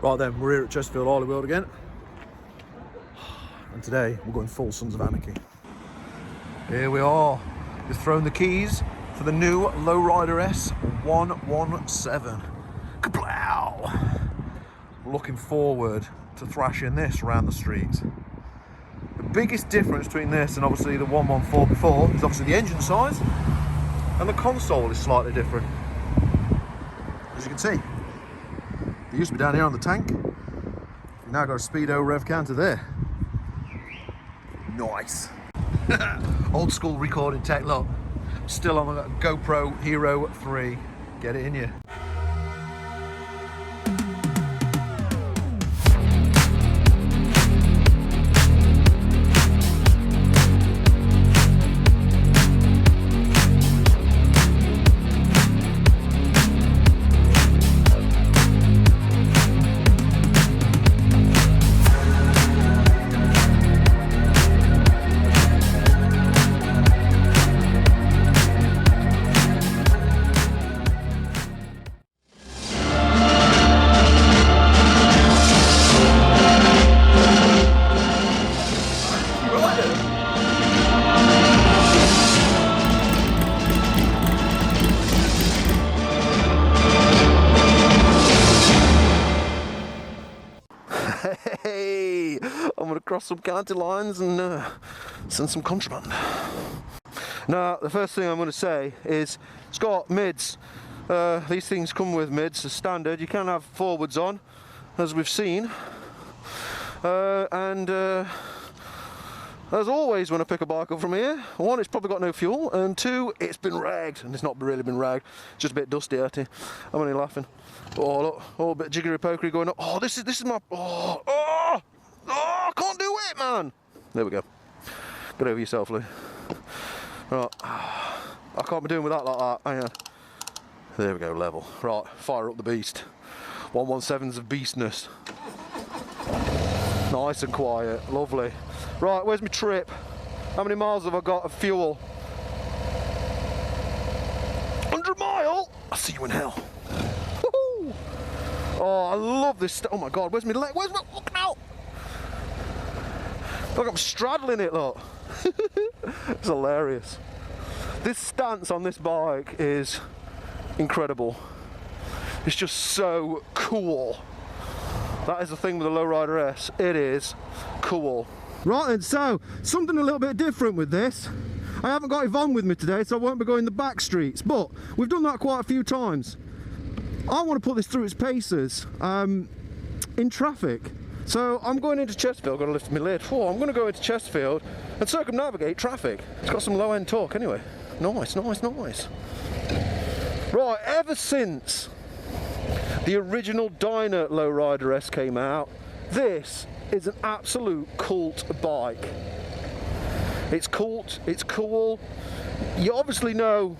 Right then, we're here at Chesterfield HarleyWorld again. And today, we're going full Sons of Anarchy. Here we are. We've thrown the keys for the new Low Rider S117. Kablow! Looking forward to thrashing this around the streets. The biggest difference between this and obviously the 114 before is obviously the engine size, and the console is slightly different. As you can see, they used to be down here on the tank. We've now got a speedo rev counter there. Nice. Old school recording tech, look. Still on a GoPro Hero 3. Get it in you. Hey, I'm gonna cross some county lines and send some contraband. Now, the first thing I'm gonna say is it's got mids. These things come with mids as standard. You can have forwards on, as we've seen. As always when I pick a bike up from here, one, it's probably got no fuel, and two, it's been ragged. And it's not really been ragged, just a bit dusty at it. I'm only laughing. Oh look, oh, a bit jiggery pokery going up. Oh, this is my, I can't do it, man. There we go. Get over yourself, Lou. Right, I can't be doing with that like that. Hang on. There we go, level. Right, fire up the beast. 117s of beastness. Nice and quiet, lovely. Right, where's my trip? How many miles have I got of fuel? 100 mile? I'll see you in hell. Woohoo! Oh, I love this stuff. Oh my God, where's my leg? Where's my, look now! Look, I'm straddling it, look. It's hilarious. This stance on this bike is incredible. It's just so cool. That is the thing with the Low Rider S. It is cool. Right then, so something a little bit different with this. I haven't got Yvonne with me today, so I won't be going the back streets, but we've done that quite a few times. I want to put this through its paces in traffic. So I'm going into Chesterfield, got to lift my lid. Oh, I'm going to go into Chesterfield and circumnavigate traffic. It's got some low-end torque anyway. Nice, nice, nice. Right, ever since the original Dyna Low Rider S came out, this is an absolute cult bike. It's cult, it's cool. You obviously know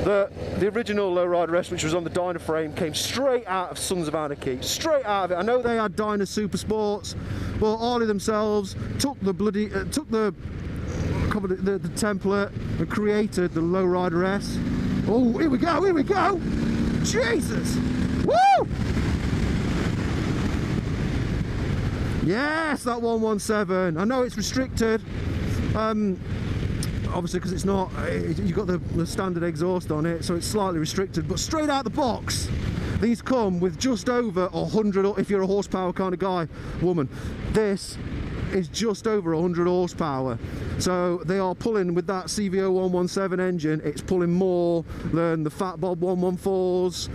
that the original Low Rider S, which was on the Dyna frame, came straight out of Sons of Anarchy. Straight out of it. I know they had Dyna Super Sports, but Harley themselves took the bloody, took the template and created the Low Rider S. Oh, here we go, here we go! Jesus! Woo! Yes, that 117. I know it's restricted, obviously because it's not. You've got the standard exhaust on it, so it's slightly restricted. But straight out the box, these come with just over 100. If you're a horsepower kind of guy, woman, this is just over 100 horsepower. So they are pulling with that CVO 117 engine. It's pulling more than the Fat Bob 114s.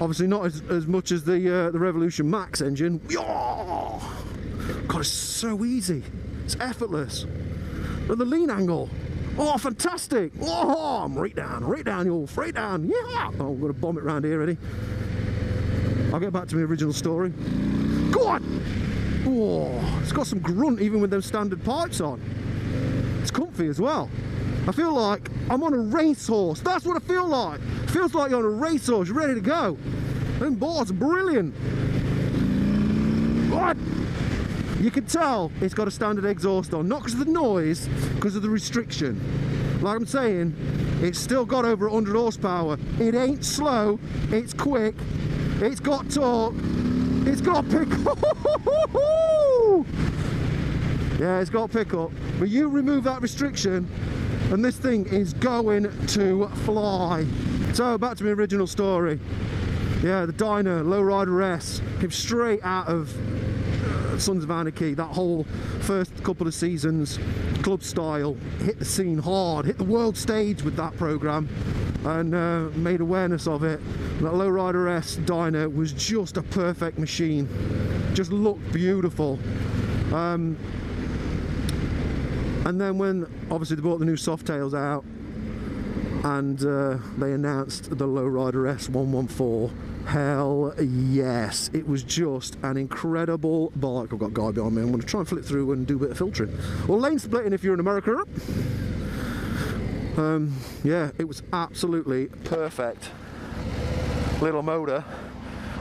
Obviously not as much as the Revolution Max engine. God, it's so easy. It's effortless. But the lean angle. Oh, fantastic. Oh, I'm right down, you straight down. Yeah. Oh, I'm going to bomb it round here, ready? I'll get back to my original story. Go on. Oh, it's got some grunt even with them standard pipes on. It's comfy as well. I feel like I'm on a racehorse. That's what I feel like. It feels like you're on a racehorse. You're ready to go. Them boards are brilliant. What? You can tell it's got a standard exhaust on, not because of the noise, because of the restriction. Like I'm saying, it's still got over 100 horsepower. It ain't slow, it's quick. It's got torque. It's got pickup. Yeah, it's got pickup. But you remove that restriction and this thing is going to fly. So back to my original story. Yeah, the Dyna Low Rider S came straight out of Sons of Anarchy. That whole first couple of seasons, club style, hit the scene hard, hit the world stage with that program, and made awareness of it. That Low Rider S Dyna was just a perfect machine, just looked beautiful. And then when obviously they brought the new Softails out and they announced the Low Rider S114, hell yes, it was just an incredible bike. I've got a guy behind me, I'm going to try and flip through and do a bit of filtering. Well, lane splitting if you're in America. Yeah, it was absolutely perfect little motor,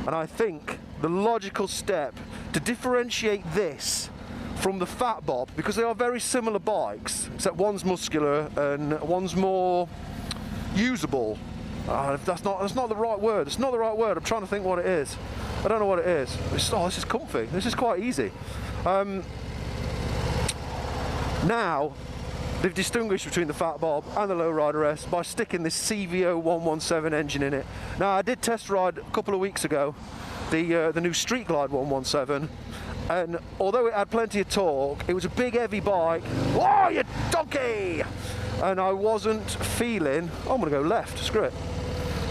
and I think the logical step to differentiate this from the Fat Bob, because they are very similar bikes, except one's muscular and one's more usable. That's not the right word. It's not the right word. I'm trying to think what it is. I don't know what it is. Oh, this is comfy. This is quite easy. Now, they've distinguished between the Fat Bob and the Low Rider S by sticking this CVO 117 engine in it. Now, I did test ride a couple of weeks ago the new Street Glide 117, and although it had plenty of torque, it was a big heavy bike. Oh, you donkey! And I wasn't feeling, oh, I'm gonna go left, screw it.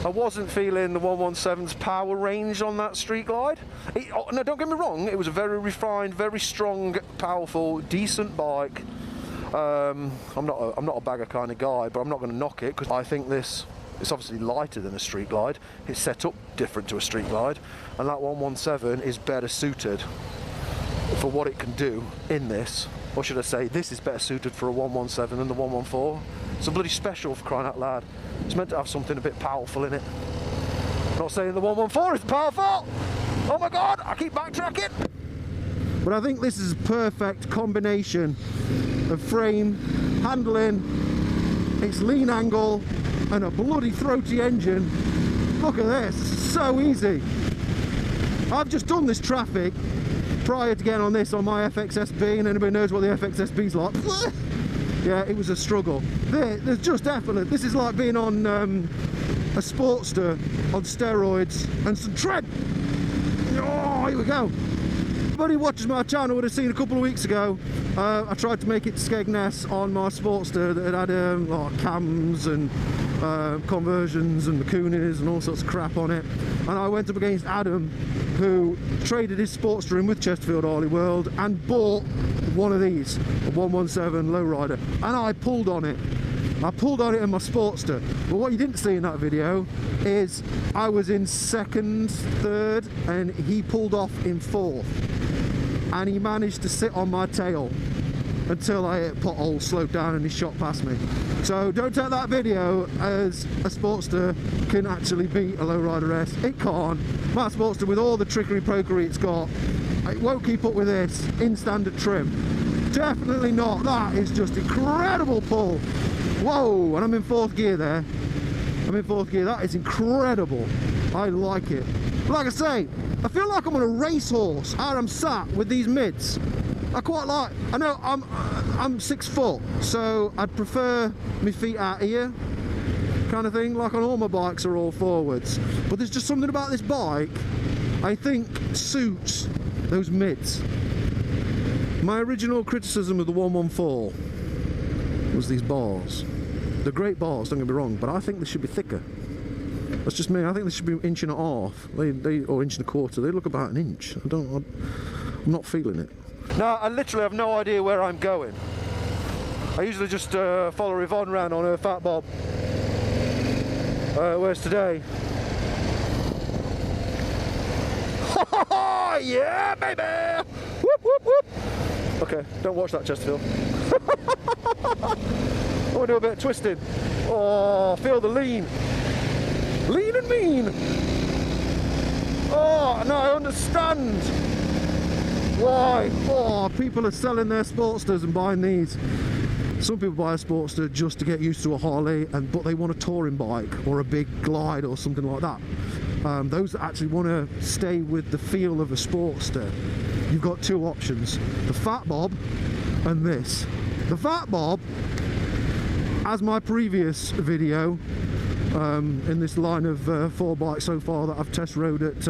I wasn't feeling the 117's power range on that Street Glide. No, don't get me wrong, it was a very refined, very strong, powerful, decent bike. I'm not a bagger kind of guy, but I'm not going to knock it because I think it's obviously lighter than a Street Glide. It's set up different to a Street Glide, and that 117 is better suited for what it can do in this. Or should I say, this is better suited for a 117 than the 114. It's a bloody special, for crying out loud. It's meant to have something a bit powerful in it. I'm not saying the 114 is powerful. Oh my God, I keep backtracking. But I think this is a perfect combination of frame, handling, its lean angle, and a bloody throaty engine. Look at this, it's so easy. I've just done this traffic prior to getting on this on my FXSB, and anybody knows what the FXSB's like. Yeah, it was a struggle. There's just definitely, this is like being on a Sportster on steroids and some tread. Oh, here we go. Anybody who watches my channel would have seen a couple of weeks ago, I tried to make it to Skegness on my Sportster that had like cams and conversions and Macounies and all sorts of crap on it. And I went up against Adam, who traded his Sportster in with Chesterfield HarleyWorld and bought one of these, a 117 Low Rider, and I pulled on it. I pulled on it in my Sportster. But what you didn't see in that video is I was in second, third, and he pulled off in fourth. And he managed to sit on my tail until I hit pothole, slowed down, and he shot past me. So don't take that video as a Sportster can actually beat a Low Rider S. It can't. My Sportster, with all the trickery pokery it's got, it won't keep up with this in standard trim. Definitely not. That is just incredible pull. Whoa, and I'm in fourth gear there. I'm in fourth gear. That is incredible. I like it. But like I say, I feel like I'm on a racehorse how I'm sat with these mids. I quite like, I know I'm 6 foot, so I'd prefer my feet out here kind of thing. Like on all my bikes are all forwards, but there's just something about this bike I think suits those mids. My original criticism of the 114 was these bars. They're great bars, don't get me wrong, but I think they should be thicker. That's just me. I think they should be an inch and a half, or inch and a quarter. They look about an inch. I'm not feeling it. No, I literally have no idea where I'm going. I usually just follow Yvonne around on her Fat Bob. Where's today? Yeah, baby! Whoop, whoop, whoop! Okay, don't watch that, Chesterfield. I want to do a bit of twisting. Oh, feel the lean. Lean and mean. Oh, no, I understand. Why? Oh, people are selling their Sportsters and buying these. Some people buy a Sportster just to get used to a Harley, but they want a touring bike or a big glide or something like that. Those that actually want to stay with the feel of a Sportster, you've got two options: the Fat Bob and this. The Fat Bob, as my previous video in this line of 4 bikes so far that I've test rode at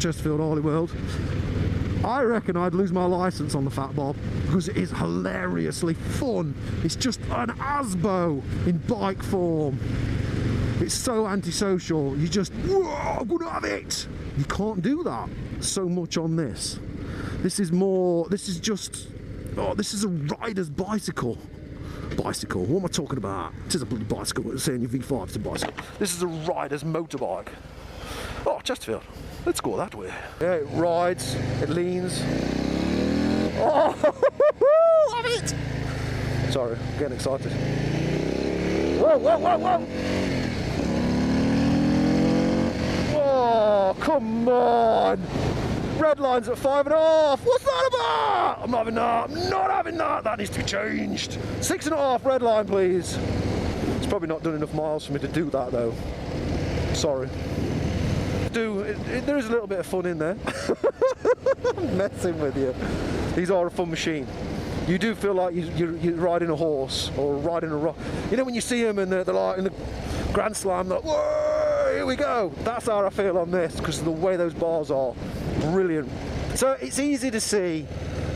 Chesterfield HarleyWorld, I reckon I'd lose my license on the Fat Bob because it is hilariously fun. It's just an Asbo in bike form. It's so antisocial. You just, whoa, I'm gonna have it. You can't do that so much on this. This is more, this is just, oh, this is a rider's bicycle. Bicycle, what am I talking about? It is a bloody bicycle, but saying your V5's a bicycle. This is a rider's motorbike. Oh, Chesterfield, let's go that way. Yeah, it rides, it leans. Oh, love it! Sorry, I'm getting excited. Whoa, whoa, whoa, whoa! Oh, come on! Red line's at 5.5. What's that about? I'm not having that. I'm not having that. That needs to be changed. 6.5 red line, please. It's probably not done enough miles for me to do that, though. Sorry. There is a little bit of fun in there. I'm messing with you. These are a fun machine. You do feel like you're riding a horse or riding a rock. You know when you see them and they're like in the Grand Slam, like, whoa, here we go. That's how I feel on this, because of the way those bars are. Brilliant. So it's easy to see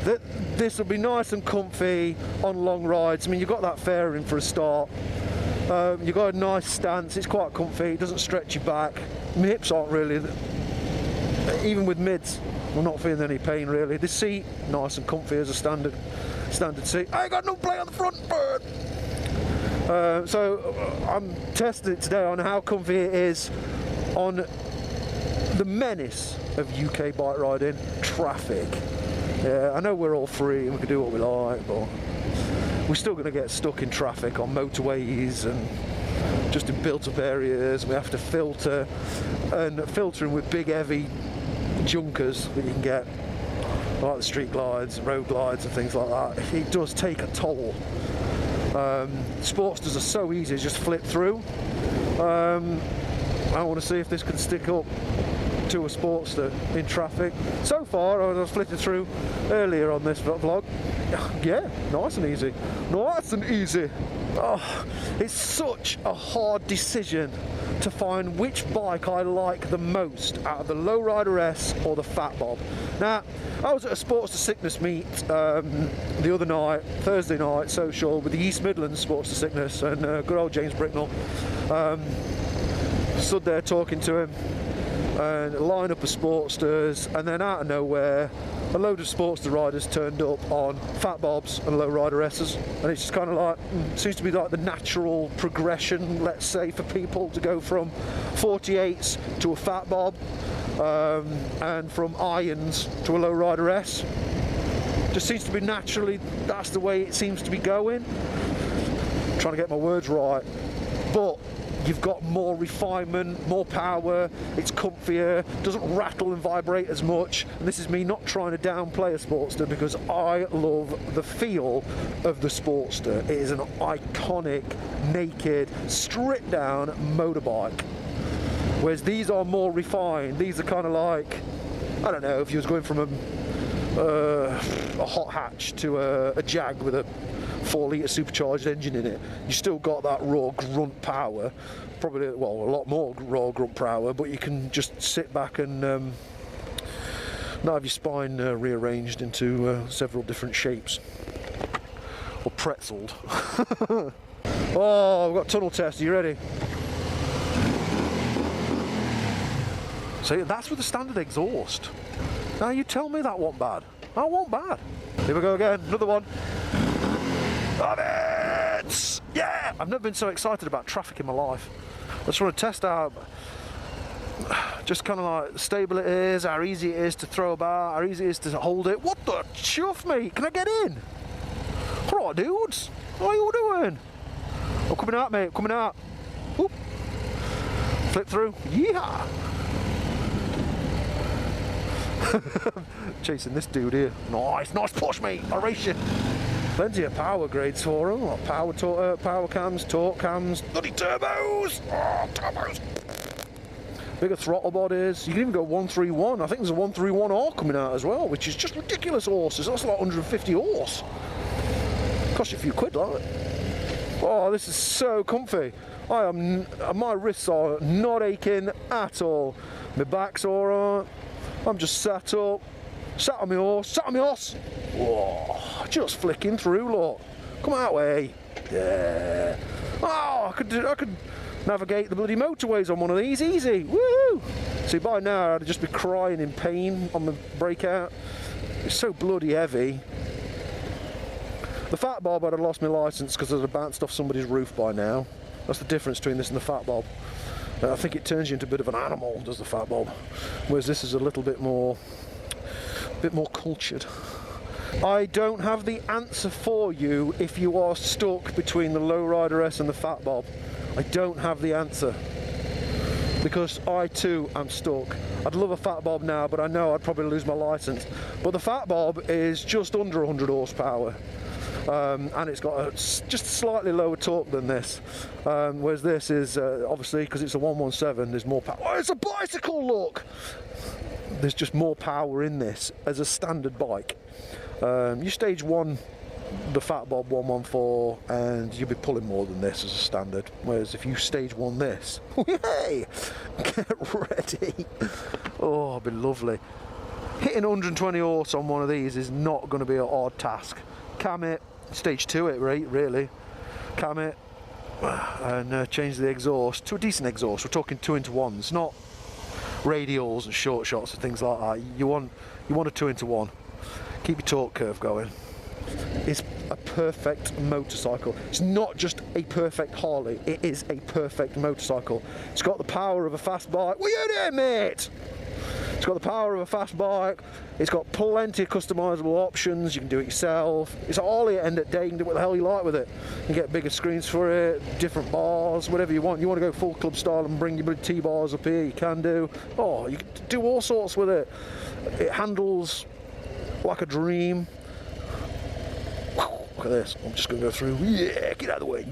that this will be nice and comfy on long rides. I mean, you've got that fairing for a start. You've got a nice stance. It's quite comfy. It doesn't stretch your back. My hips aren't really, even with mids, I'm not feeling any pain really. The seat, nice and comfy as a standard seat. I ain't got no play on the front, bird. So I'm testing it today on how comfy it is on the menace of UK bike riding, traffic. Yeah, I know we're all free and we can do what we like, but we're still going to get stuck in traffic on motorways and just in built-up areas. We have to filter, and filtering with big heavy junkers that you can get, like the street glides, road glides and things like that. It does take a toll. Sportsters are so easy to just flip through. I want to see if this can stick up to a Sportster in traffic. So far, I was flipping through earlier on this vlog. Yeah, nice and easy. Nice and easy. Oh, it's such a hard decision to find which bike I like the most out of the Low Rider S or the Fat Bob. Now, I was at a Sportster Sickness meet the other night, Thursday night, social, with the East Midlands Sportster Sickness, and good old James Bricknell. Stood there talking to him, and a line up of Sportsters, and then out of nowhere a load of Sportster riders turned up on Fat Bobs and Low Rider S's, and it's just kind of like, seems to be like the natural progression, let's say, for people to go from 48s to a Fat Bob, and from irons to a Low Rider S. Just seems to be naturally, that's the way it seems to be going. I'm trying to get my words right, but you've got more refinement, more power, it's comfier, doesn't rattle and vibrate as much. And this is me not trying to downplay a Sportster, because I love the feel of the Sportster. It is an iconic, naked, stripped down motorbike. Whereas these are more refined. These are kind of like, I don't know, if you was going from a hot hatch to a Jag with a 4-litre supercharged engine in it, you still got that raw grunt power, probably, well, a lot more raw grunt power, but you can just sit back and not have your spine rearranged into several different shapes, or pretzeled. Oh, we've got tunnel test. Are you ready? See, that's with the standard exhaust. Now you tell me that wasn't bad. That wasn't bad. Here we go again, another one. Love it! Yeah! I've never been so excited about traffic in my life. I just want to test out just kind of like stable it is, how easy it is to throw about, how easy it is to hold it. What the chuff, mate? Can I get in? Alright, dudes. What are you doing? I'm coming out, mate. Coming out. Whoop. Flip through. Yeah! Chasing this dude here. Nice push, mate. I race you. Plenty of power grades for them, like power cams, torque cams, bloody turbos! Oh, turbos! bigger throttle bodies. You can even go 131. I think there's a 131R coming out as well, which is just ridiculous horses. That's like 150 horse. Cost you a few quid, like. Oh, this is so comfy. My wrists are not aching at all. My back's alright. I'm just sat up, sat on my horse. Whoa, just flicking through, look. Come that way. Yeah. Oh, I could navigate the bloody motorways on one of these easy. Woo! See, by now I'd just be crying in pain on the breakout. It's so bloody heavy. The Fat Bob, I'd have lost my licence because I'd have bounced off somebody's roof by now. That's the difference between this and the Fat Bob. I think it turns you into a bit of an animal, does the Fat Bob, whereas this is a little bit more cultured. I don't have the answer for you if you are stuck between the Low Rider S and the Fat Bob. I don't have the answer, because I too am stuck. I'd love a Fat Bob now, but I know I'd probably lose my licence. But the Fat Bob is just under 100 horsepower. And it's got just slightly lower torque than this, whereas this is obviously, because it's a 117, there's more power. Oh, it's a bicycle, look! There's just more power in this as a standard bike. You stage one the Fat Bob 114 and you'll be pulling more than this as a standard, whereas if you stage one this, hey, get ready. Oh, it'll be lovely. Hitting 120 horse on one of these is not going to be a hard task. Cam it, stage 2 it, really. Cam it and change the exhaust to a decent exhaust. We're talking 2-into-1s, not radials and short shots and things like that. You want a 2-into-1. Keep your torque curve going. It's a perfect motorcycle. It's not just a perfect Harley, it is a perfect motorcycle. It's got the power of a fast bike. What are you doing, mate? It's got the power of a fast bike. It's got plenty of customizable options. You can do it yourself. It's a Harley at the end of the day. You can do what the hell you like with it. You can get bigger screens for it, different bars, whatever you want. You want to go full club style and bring your T-bars up here, you can do. Oh, you can do all sorts with it. It handles like a dream. Look at this. I'm just going to go through. Yeah, get out of the way.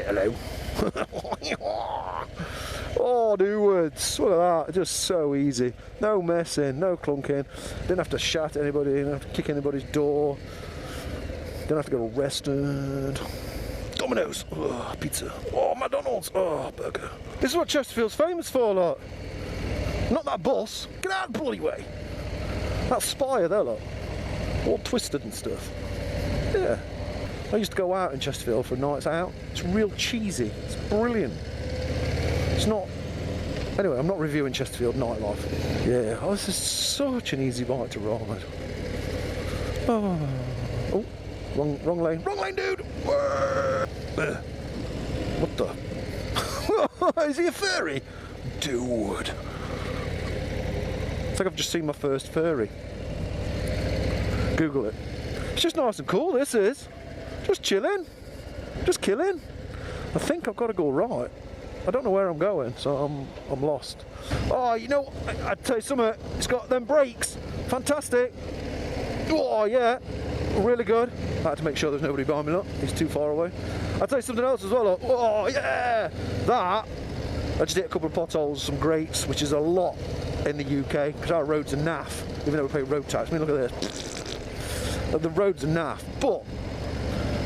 Hello. Oh, dudes, look at that, just so easy. No messing, no clunking. Didn't have to shout at anybody, didn't have to kick anybody's door. Didn't have to go to restaurant. Domino's, oh, pizza. Oh, McDonald's, oh, burger. This is what Chesterfield's famous for, look. Not that bus, get out of the bloody way. That spire there, look. All twisted and stuff. Yeah. I used to go out in Chesterfield for nights out. It's real cheesy, it's brilliant. It's not. Anyway, I'm not reviewing Chesterfield nightlife. Yeah, oh, this is such an easy bike to ride. Oh, wrong lane. Wrong lane, dude! What the? Is he a furry? Dude. It's like I've just seen my first furry. Google it. It's just nice and cool, this is. Just chilling. Just killing. I think I've got to go right. I don't know where I'm going, so I'm lost. Oh, you know, I'd tell you something, it's got them brakes. Fantastic. Oh, yeah, really good. I had to make sure there's nobody behind me, look. He's too far away. I'll tell you something else as well, look. Oh, yeah. That, I just hit a couple of potholes, some grates, which is a lot in the UK, because our roads are naff, even though we pay road tax. I mean, look at this. The roads are naff, but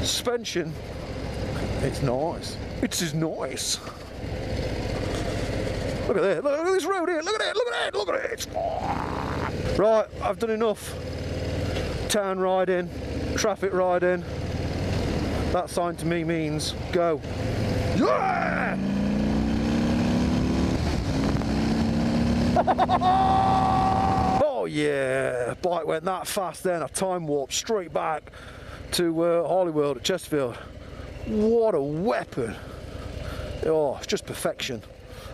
suspension, it's nice. It is nice. Look at this, look at this road here, look at it, look at it, look at it. Oh. Right, I've done enough town riding, traffic riding. That sign to me means go. Yeah! Oh yeah, bike went that fast then, I time warped straight back to HarleyWorld at Chesterfield. What a weapon. Oh, it's just perfection.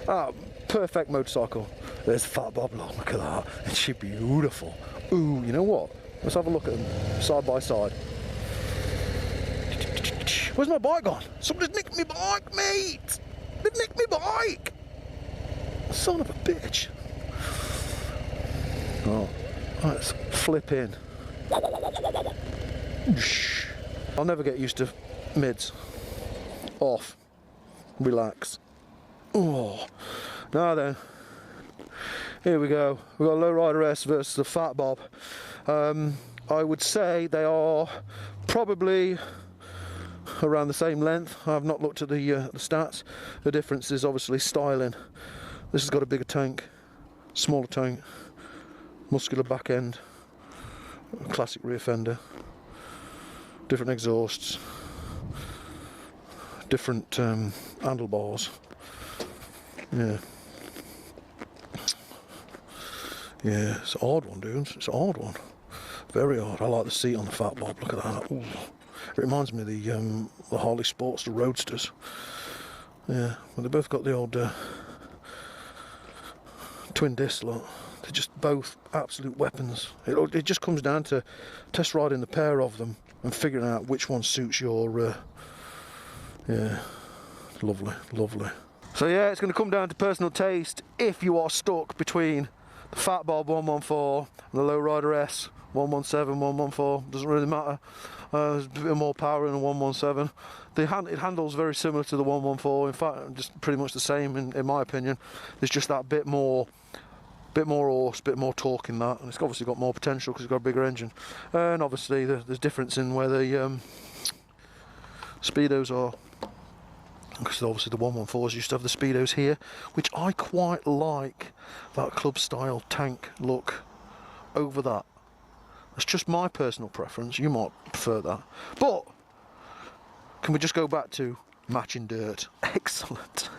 Oh, perfect motorcycle. There's Fat Bob, look at that. And she's beautiful. Ooh, you know what? Let's have a look at them side by side. Where's my bike gone? Somebody's nicked me bike, mate! They nicked me bike! Son of a bitch. Oh, let's flip in. I'll never get used to mids. Off. Relax. Oh, Now then, here we go. We've got Low Rider S versus the Fat Bob. I would say they are probably around the same length. I've not looked at the stats. The difference is obviously styling. This has got a bigger tank, smaller tank, muscular back end, classic rear fender, different exhausts, different handlebars. Yeah, it's an odd one, dude. It's an odd one. Very hard. I like the seat on the Fat Bob. Look at that. Ooh. It reminds me of the Harley Sportster Roadsters. Yeah, well, they both got the old twin disc lot. They're just both absolute weapons. It just comes down to test riding the pair of them and figuring out which one suits your. Yeah, lovely, lovely. So yeah, it's going to come down to personal taste. If you are stuck between the Fat Bob 114 and the Low Rider S 117, 114, doesn't really matter. There's a bit more power in the 117. It handles very similar to the 114. In fact, just pretty much the same in my opinion. There's just that bit more horse, bit more torque in that, and it's obviously got more potential because it's got a bigger engine. And obviously there's difference in where the speedos are. Because obviously the 114s used to have the speedos here, which I quite like, that club style tank look over that. That's just my personal preference. You might prefer that. But can we just go back to matching dirt? Excellent.